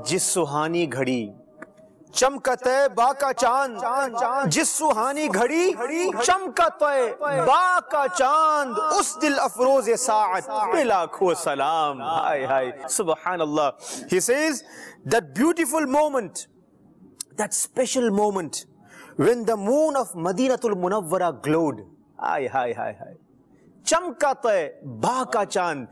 जिस सुहानी घड़ी चमका तैबा का चांद, जिस सुहानी घड़ी चमका तैबा का चांद, उस दिल अफरोज साअत पे लाखों सलाम। हाय हाय सुबहानल्लाह। He says that beautiful moment, that special moment when the moon of Madinatul Munawwara glowed. Hi, hi, hi, hi. Chamka Taiba ka chand.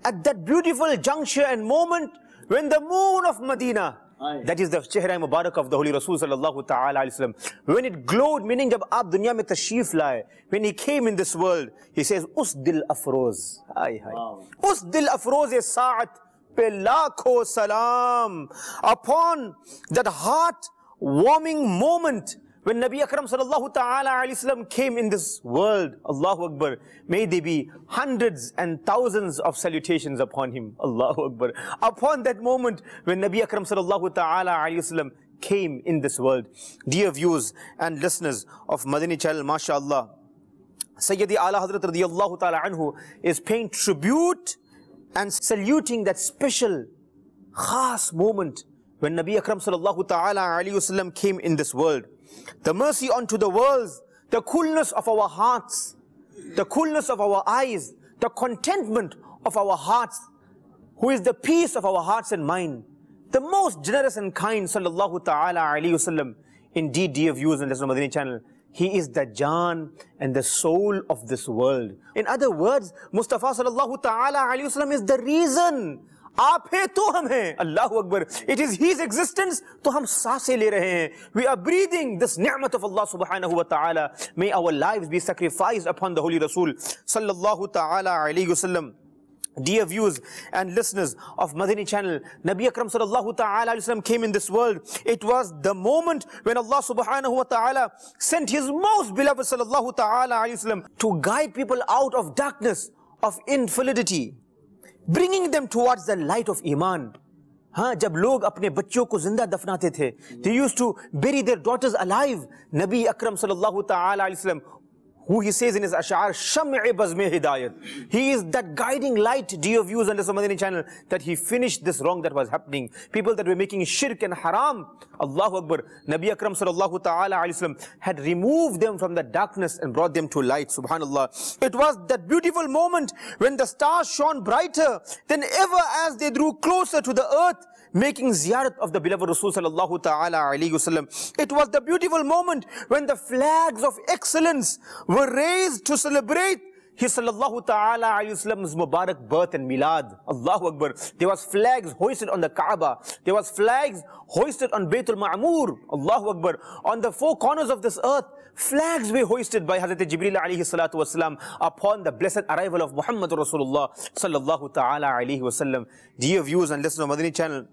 At that beautiful juncture and moment when the moon of Medina, that is the Chehra Mubarak of the Holy Rasul sallallahu ta'ala alayhi wasallam, when it glowed, meaning jab aap dunya mein tashrif laaye, when he came in this world, he says, us dil afroz. Hi, hi. Us dil afroz e saat pe lakho salam. Upon that heart warming moment when Nabi Akram sallallahu ta'ala alayhi wasallam came in this world, Allahu Akbar, may there be hundreds and thousands of salutations upon him, Allahu Akbar. Upon that moment when Nabi Akram sallallahu ta'ala alayhi wasallam came in this world. Dear viewers and listeners of Madani Channel, mashallah, Sayyidi Ala Hazrat radiyallahu ta'ala anhu is paying tribute and saluting that special khas moment when Nabi Akram sallallahu ta'ala alayhi wasallam came in this world. The mercy unto the worlds, the coolness of our hearts, the coolness of our eyes, the contentment of our hearts, who is the peace of our hearts and mind, the most generous and kind sallallahu ta'ala alayhi wasallam. Indeed, dear viewers and listeners of Madani Channel, he is the Jaan and the soul of this world. In other words, Mustafa sallallahu ta'ala alayhi wasallam is the reason. आप है तो हम हैं, Allahu Akbar. It is his existence, तो हम सांसें ले रहे हैं. We are breathing this ni'mat of Allah subhanahu wa ta'ala. May our lives be sacrificed upon the Holy Rasul sallallahu ta'ala alayhi wasallam. Dear viewers and listeners of Madani Channel, Nabi Akram sallallahu ta'ala alayhi wasallam came in this world. It was the moment when Allah subhanahu wa ta'ala sent his most beloved sallallahu ta'ala alayhi wasallam to guide people out of darkness, of infidelity, bringing them towards the light of Iman. हाँ, जब लोग अपने बच्चों को जिंदा दफनाते थे, they used to bury their daughters alive. Nabi Akram sallallahu ta'ala alayhi wasallam, who he says in his ash'ar, Sham'i bazme hidayat. He is that guiding light, dear viewers on the Madani Channel, that he finished this wrong that was happening. People that were making shirk and haram, Allahu Akbar, Nabi Akram sallallahu ta'ala alayhi wasallam had removed them from the darkness and brought them to light, subhanallah. It was that beautiful moment when the stars shone brighter than ever as they drew closer to the earth, making ziyarat of the beloved Rasul sallallahu ta'ala alayhi wasallam. It was the beautiful moment when the flags of excellence were raised to celebrate his sallallahu ta'ala alayhi wasallam's Mubarak birth and milad. Allahu Akbar. There was flags hoisted on the Kaaba. There was flags hoisted on Baytul Ma'mur. Allahu Akbar. On the four corners of this earth, flags were hoisted by Hazrat Jibreel alayhi salatu wasalam upon the blessed arrival of Muhammad Rasulullah sallallahu ta'ala alayhi wasallam. Dear viewers and listeners of Madani Channel,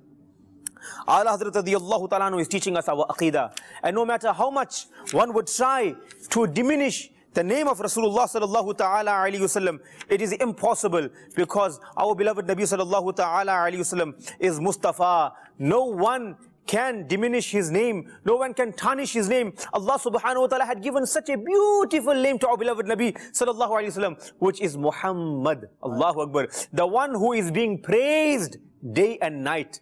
Allah Hazrat radiyallahu ta'ala anhu is teaching us our aqidah. And no matter how much one would try to diminish the name of Rasulullah sallallahu ta'ala alayhi wasallam, it is impossible, because our beloved Nabi sallallahu ta'ala alayhi wasallam is Mustafa. No one can diminish his name. No one can tarnish his name. Allah subhanahu wa ta'ala had given such a beautiful name to our beloved Nabi sallallahu alayhi wasallam, which is Muhammad. Allahu Akbar. The one who is being praised day and night.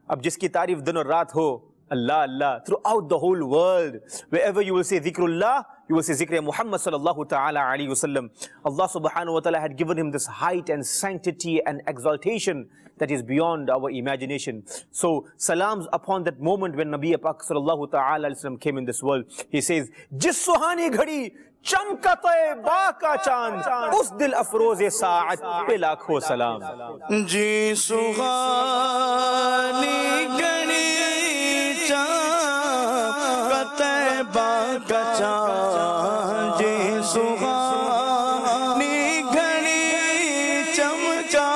अब जिसकी तारीफ दिन और रात हो, Allah, Allah, throughout the whole world, wherever you will say dhikrullah, you will say zikr Muhammad sallallahu ta'ala alayhi wasallam. Allah subhanahu wa ta'ala had given him this height and sanctity and exaltation that is beyond our imagination. So salams upon that moment when Nabi Pak sallallahu ta'ala alayhi wasallam came in this world. He says, Jis Suhani Ghari Chamka Taiba ka chand, us dil afroz saat pe lakho salam. Jis Suhani Ghari Chamka Taiba ka chand, Jis Suhani Ghari Chamka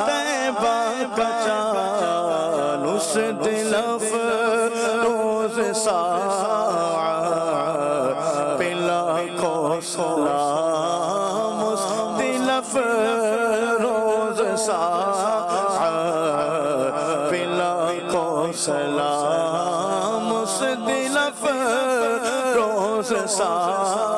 Taiba ka chand, us dil afroz saat pe lakho salam, us dil afroz saat pe lakho salam, us dil afroz saat